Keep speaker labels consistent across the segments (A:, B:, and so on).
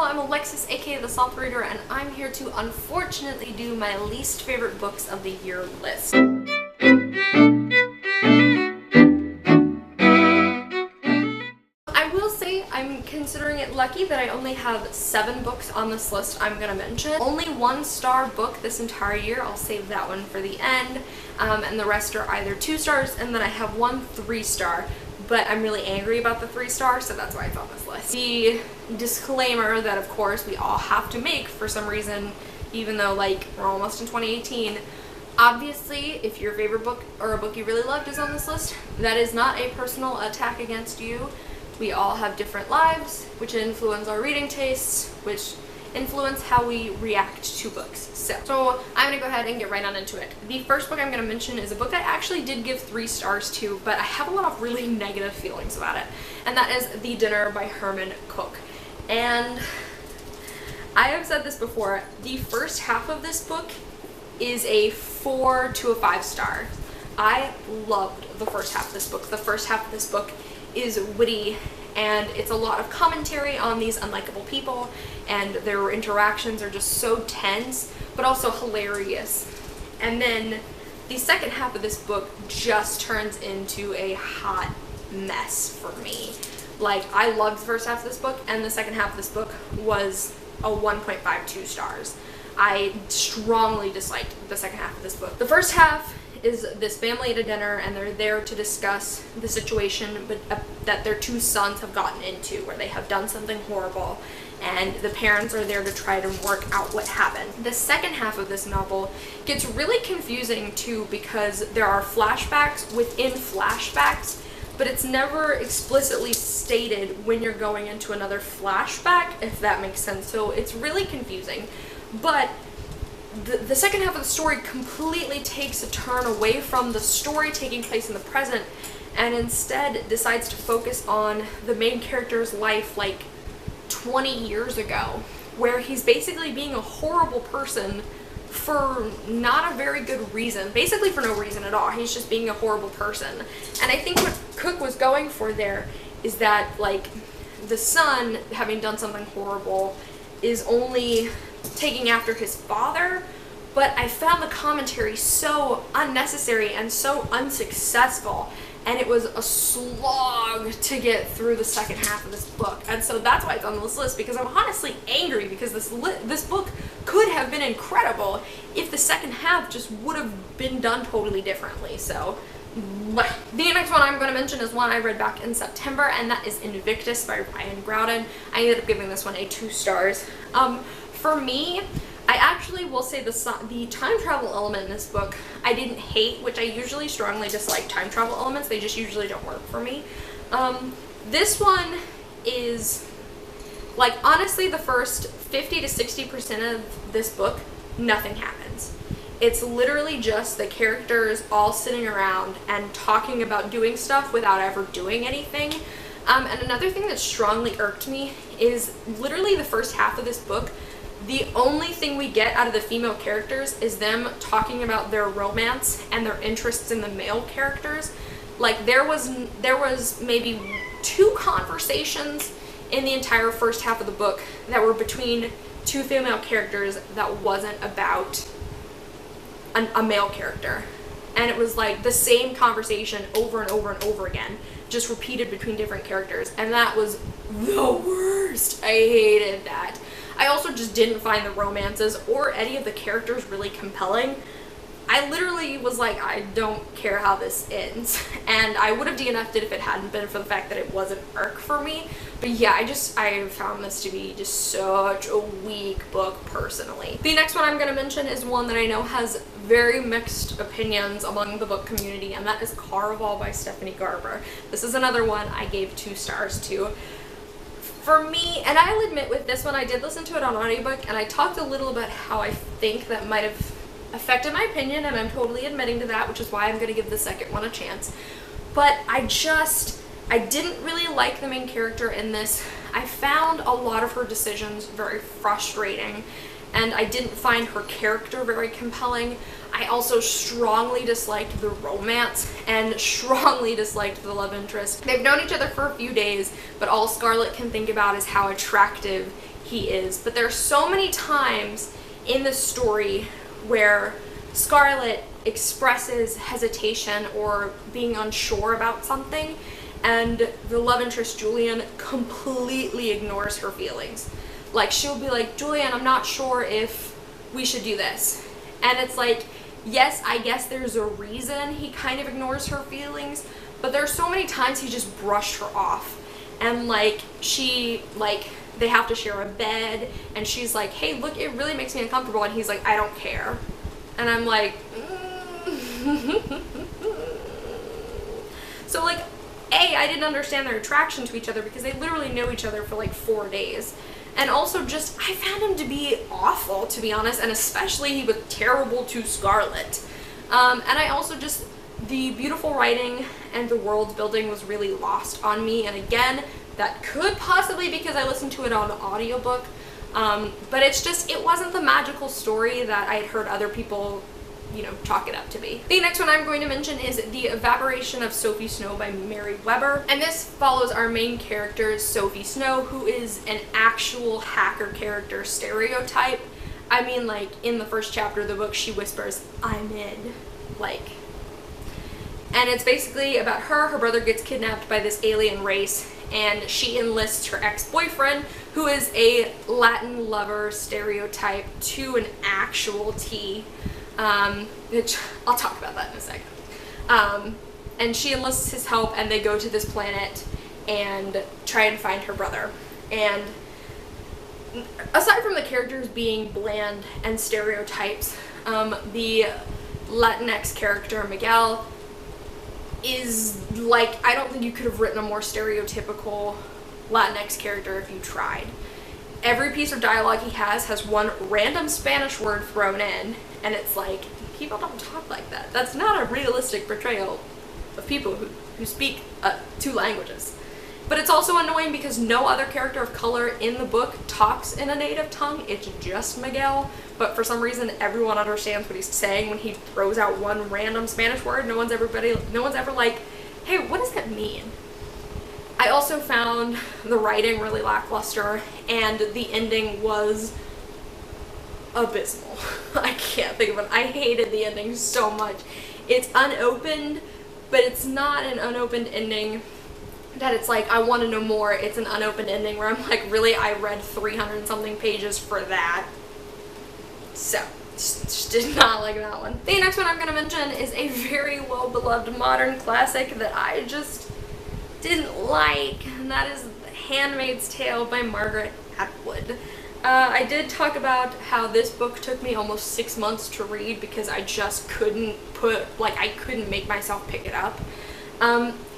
A: I'm Alexis, aka The Soft Reader, and I'm here to unfortunately do my least favorite books of the year list. I will say I'm considering it lucky that I only have 7 books on this list I'm gonna mention. Only 1-star book this entire year. I'll save that one for the end, and the rest are either 2 stars, and then I have 1 3-star. But I'm really angry about the 3-star, so that's why it's on this list. The disclaimer that of course we all have to make for some reason, even though like we're almost in 2018, obviously if your favorite book or a book you really loved is on this list, that is not a personal attack against you. We all have different lives, which influence our reading tastes, which influence how we react to books. So I'm gonna go ahead and get right on into it. The first book I'm gonna mention is a book I actually did give 3 stars to, but I have a lot of really negative feelings about it, and that is The Dinner by Herman Cook. And I have said this before, the first half of this book is a 4 to a 5-star. I loved the first half of this book. The first half of this book is witty, and it's a lot of commentary on these unlikable people, and their interactions are just so tense but also hilarious. And then the second half of this book just turns into a hot mess for me. Like, I loved the first half of this book, and the second half of this book was a 1.52 stars. I strongly disliked the second half of this book. The first half is this family at a dinner, and they're there to discuss the situation that their 2 sons have gotten into, where they have done something horrible, and the parents are there to try to work out what happened. The second half of this novel gets really confusing too, because there are flashbacks within flashbacks, but it's never explicitly stated when you're going into another flashback, if that makes sense. So it's really confusing. But the second half of the story completely takes a turn away from the story taking place in the present, and instead decides to focus on the main character's life like 20 years ago, where he's basically being a horrible person for not a very good reason, basically for no reason at all. He's just being a horrible person. And I think what Cook was going for there is that, like, the son, having done something horrible, is only taking after his father, but I found the commentary so unnecessary and so unsuccessful, and it was a slog to get through the second half of this book. And so that's why it's on this list, because I'm honestly angry, because this book could have been incredible if the second half just would have been done totally differently. So the next one I'm going to mention is one I read back in September, and that is Invictus by Ryan Groudon. I ended up giving this one a 2 stars. For me, I actually will say the time travel element in this book I didn't hate, which I usually strongly dislike time travel elements. They just usually don't work for me. This one is, like, honestly, the first 50 to 60% of this book, nothing happens. It's literally just the characters all sitting around and talking about doing stuff without ever doing anything. And another thing that strongly irked me is literally the first half of this book, the only thing we get out of the female characters is them talking about their romance and their interests in the male characters. Like, there was maybe 2 conversations in the entire first half of the book that were between 2 female characters that wasn't about a male character. And it was like the same conversation over and over and over again, just repeated between different characters, and that was the worst. I hated that. I also just didn't find the romances or any of the characters really compelling. I literally was like, I don't care how this ends. And I would have DNF'd it if it hadn't been for the fact that it was an irk for me. But yeah, I found this to be just such a weak book personally. The next one I'm going to mention is one that I know has very mixed opinions among the book community, and that is Karvall by Stephanie Garber. This is another one I gave 2 stars to. For me, and I'll admit with this one, I did listen to it on audiobook, and I talked a little about how I think that might have affected my opinion, and I'm totally admitting to that, which is why I'm going to give the second one a chance. But I didn't really like the main character in this. I found a lot of her decisions very frustrating, and I didn't find her character very compelling. I also strongly disliked the romance and strongly disliked the love interest. They've known each other for a few days, but all Scarlett can think about is how attractive he is. But there's so many times in the story where Scarlet expresses hesitation or being unsure about something, and the love interest Julian completely ignores her feelings. Like, she'll be like, Julian, I'm not sure if we should do this. And it's like, yes, I guess there's a reason he kind of ignores her feelings, but there's so many times he just brushed her off. And like, they have to share a bed, and she's like, hey, look, it really makes me uncomfortable. And he's like, I don't care. And I'm like, So like, I didn't understand their attraction to each other because they literally know each other for like 4 days. And also just, I found him to be awful, to be honest, and especially he was terrible to Scarlet. And I also just, the beautiful writing and the world building was really lost on me. And again, that could possibly be because I listened to it on audiobook. But it's just, it wasn't the magical story that I had heard other people, you know, chalk it up to be. The next one I'm going to mention is The Evaporation of Sophie Snow by Mary Weber. And this follows our main character, Sophie Snow, who is an actual hacker character stereotype. I mean, like, in the first chapter of the book, she whispers, I'm in. Like, and it's basically about her. Her brother gets kidnapped by this alien race, and she enlists her ex-boyfriend, who is a Latin lover stereotype to an actual T. Which I'll talk about that in a second. And she enlists his help, and they go to this planet and try and find her brother. And aside from the characters being bland and stereotypes, the Latinx character, Miguel, is like, I don't think you could have written a more stereotypical Latinx character if you tried. Every piece of dialogue he has one random Spanish word thrown in, and it's like, people don't talk like that. That's not a realistic portrayal of people who speak 2 languages. But it's also annoying because no other character of color in the book talks in a native tongue. It's just Miguel, but for some reason everyone understands what he's saying when he throws out one random Spanish word. No one's ever like, hey, what does that mean? I also found the writing really lackluster, and the ending was abysmal. I can't think of it. I hated the ending so much. It's unopened, but it's not an unopened ending that it's like, I want to know more. It's an unopened ending where I'm like, really, I read 300 and something pages for that. So, just did not like that one. The next one I'm going to mention is a very well-beloved modern classic that I just didn't like, and that is Handmaid's Tale by Margaret Atwood. I did talk about how this book took me almost 6 months to read because I just couldn't I couldn't make myself pick it up.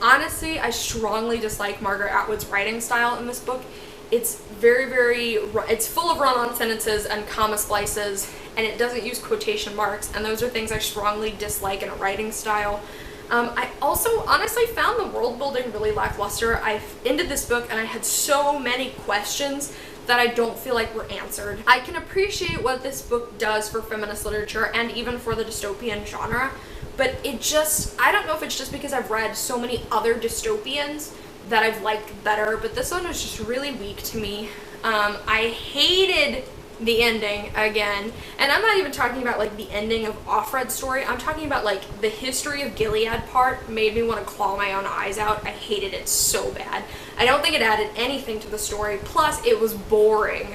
A: Honestly, I strongly dislike Margaret Atwood's writing style in this book. It's it's full of run-on sentences and comma splices, and it doesn't use quotation marks, and those are things I strongly dislike in a writing style. I also honestly found the world building really lackluster. I ended this book and I had so many questions that I don't feel like were answered. I can appreciate what this book does for feminist literature and even for the dystopian genre, but it just, I don't know if it's just because I've read so many other dystopians that I've liked better, but this one was just really weak to me. I hated the ending again, and I'm not even talking about like the ending of Offred's story. I'm talking about like the history of Gilead part made me want to claw my own eyes out. I hated it so bad. I don't think it added anything to the story, plus it was boring.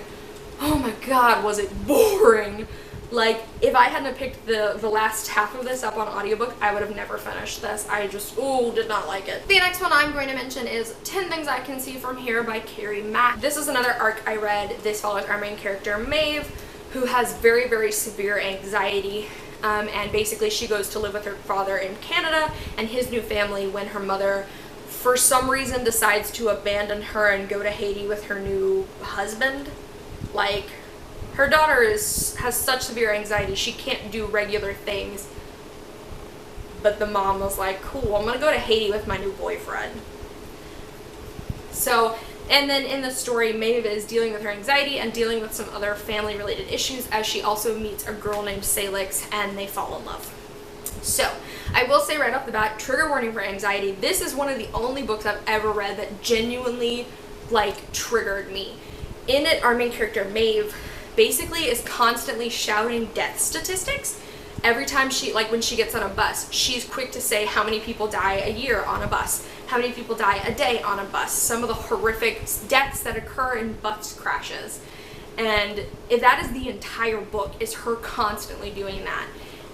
A: Oh my god, was it boring. Like, if I hadn't picked the last half of this up on audiobook, I would have never finished this. I just, did not like it. The next one I'm going to mention is 10 Things I Can See From Here by Carrie Mack. This is another arc I read. This follows our main character, Maeve, who has very, very severe anxiety. And basically she goes to live with her father in Canada and his new family when her mother, for some reason, decides to abandon her and go to Haiti with her new husband. Like, her daughter has such severe anxiety, she can't do regular things. But the mom was like, cool, I'm gonna go to Haiti with my new boyfriend. So, and then in the story, Maeve is dealing with her anxiety and dealing with some other family-related issues as she also meets a girl named Salix and they fall in love. So, I will say right off the bat, trigger warning for anxiety, this is one of the only books I've ever read that genuinely, like, triggered me. in it, our main character, Maeve, basically is constantly shouting death statistics. Every time when she gets on a bus, she's quick to say how many people die a year on a bus, how many people die a day on a bus, some of the horrific deaths that occur in bus crashes. And if that is the entire book, is her constantly doing that.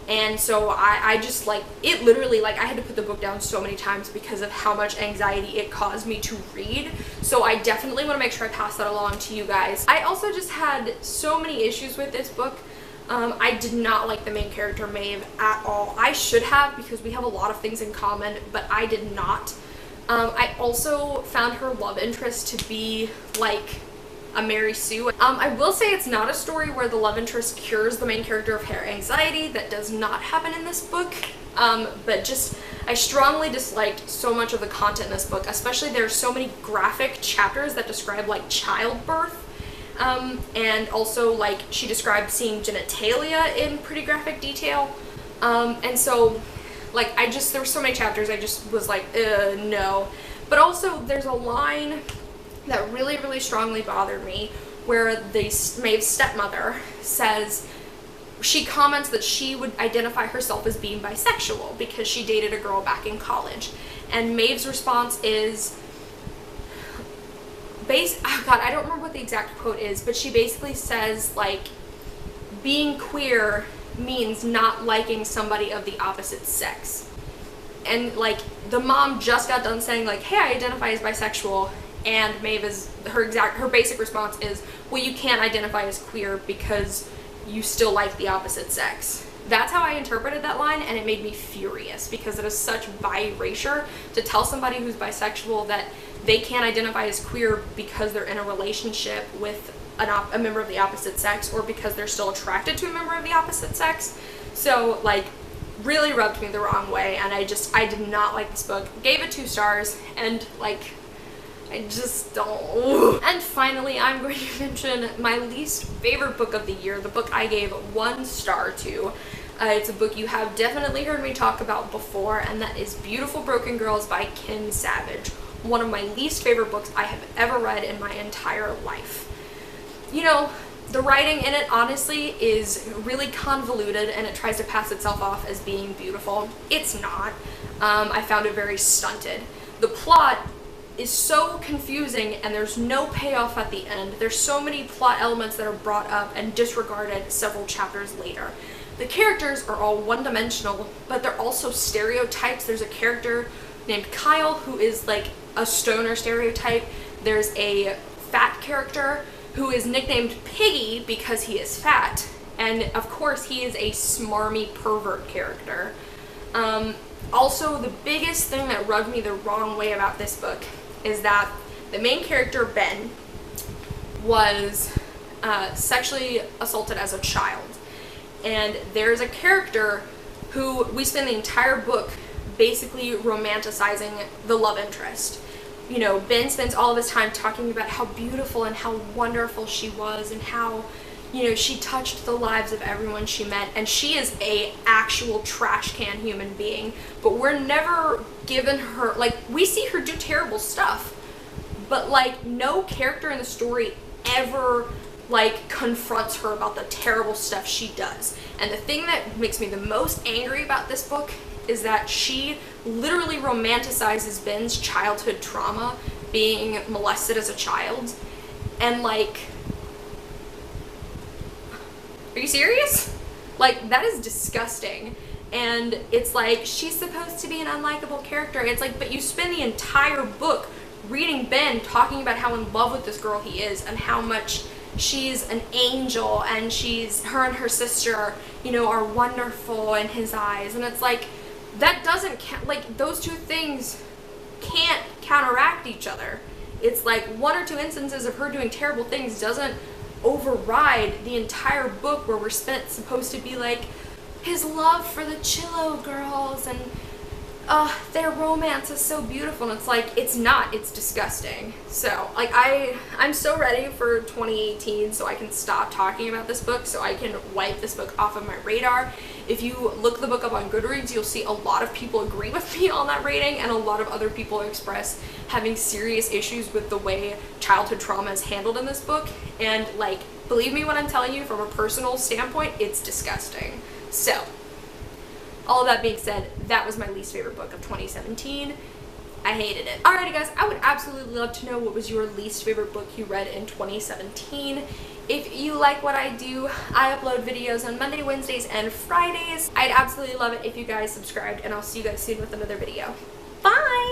A: And so I just it literally, I had to put the book down so many times because of how much anxiety it caused me to read. So I definitely want to make sure I pass that along to you guys. I also just had so many issues with this book. I did not like the main character, Maeve, at all. I should have, because we have a lot of things in common, but I did not. I also found her love interest to be a Mary Sue. I will say it's not a story where the love interest cures the main character of her anxiety. That does not happen in this book. But just, I strongly disliked so much of the content in this book, especially there's so many graphic chapters that describe childbirth. And also she described seeing genitalia in pretty graphic detail. And so there were so many chapters I just was no. But also there's a line that really, really strongly bothered me, where Maeve's stepmother says, she comments that she would identify herself as being bisexual because she dated a girl back in college. And Maeve's response is, I don't remember what the exact quote is, but she basically says, being queer means not liking somebody of the opposite sex. And, the mom just got done saying, hey, I identify as bisexual, and Maeve her basic response is, well, you can't identify as queer because you still like the opposite sex. That's how I interpreted that line, and it made me furious because it is such bi-erasure to tell somebody who's bisexual that they can't identify as queer because they're in a relationship with a member of the opposite sex, or because they're still attracted to a member of the opposite sex. So, really rubbed me the wrong way, and I did not like this book. Gave it 2 stars, and, I just don't. And finally, I'm going to mention my least favorite book of the year, the book I gave 1 star to. It's a book you have definitely heard me talk about before, and that is Beautiful Broken Girls by Kim Savage. One of my least favorite books I have ever read in my entire life. You know, the writing in it, honestly, is really convoluted, and it tries to pass itself off as being beautiful. It's not. I found it very stunted. The plot is so confusing, and there's no payoff at the end. There's so many plot elements that are brought up and disregarded several chapters later. The characters are all one-dimensional, but they're also stereotypes. There's a character named Kyle who is a stoner stereotype. There's a fat character who is nicknamed Piggy because he is fat, and of course he is a smarmy pervert character. Also, the biggest thing that rubbed me the wrong way about this book is that the main character, Ben, was sexually assaulted as a child. And there's a character who we spend the entire book basically romanticizing the love interest. You know, Ben spends all of his time talking about how beautiful and how wonderful she was, and how, you know, she touched the lives of everyone she met, and she is a actual trash can human being, but we're never given her, we see her do terrible stuff, but no character in the story ever confronts her about the terrible stuff she does. And the thing that makes me the most angry about this book is that she literally romanticizes Ben's childhood trauma, being molested as a child, and are you serious? That is disgusting. And it's she's supposed to be an unlikable character. It's but you spend the entire book reading Ben talking about how in love with this girl he is, and how much she's an angel, and her and her sister, you know, are wonderful in his eyes. And it's that doesn't those two things can't counteract each other. It's 1 or 2 instances of her doing terrible things doesn't override the entire book, where we're supposed to be his love for the Chillo girls, and their romance is so beautiful, and it's like, it's not, it's disgusting. So like I'm so ready for 2018 so I can stop talking about this book, so I can wipe this book off of my radar. If you look the book up on Goodreads, you'll see a lot of people agree with me on that rating, and a lot of other people express having serious issues with the way childhood trauma is handled in this book, and like, believe me when I'm telling you, from a personal standpoint, it's disgusting. So all of that being said, that was my least favorite book of 2017. I hated it. Alrighty guys, I would absolutely love to know what was your least favorite book you read in 2017. If you like what I do, I upload videos on Monday, Wednesdays, and Fridays. I'd absolutely love it if you guys subscribed, and I'll see you guys soon with another video. Bye!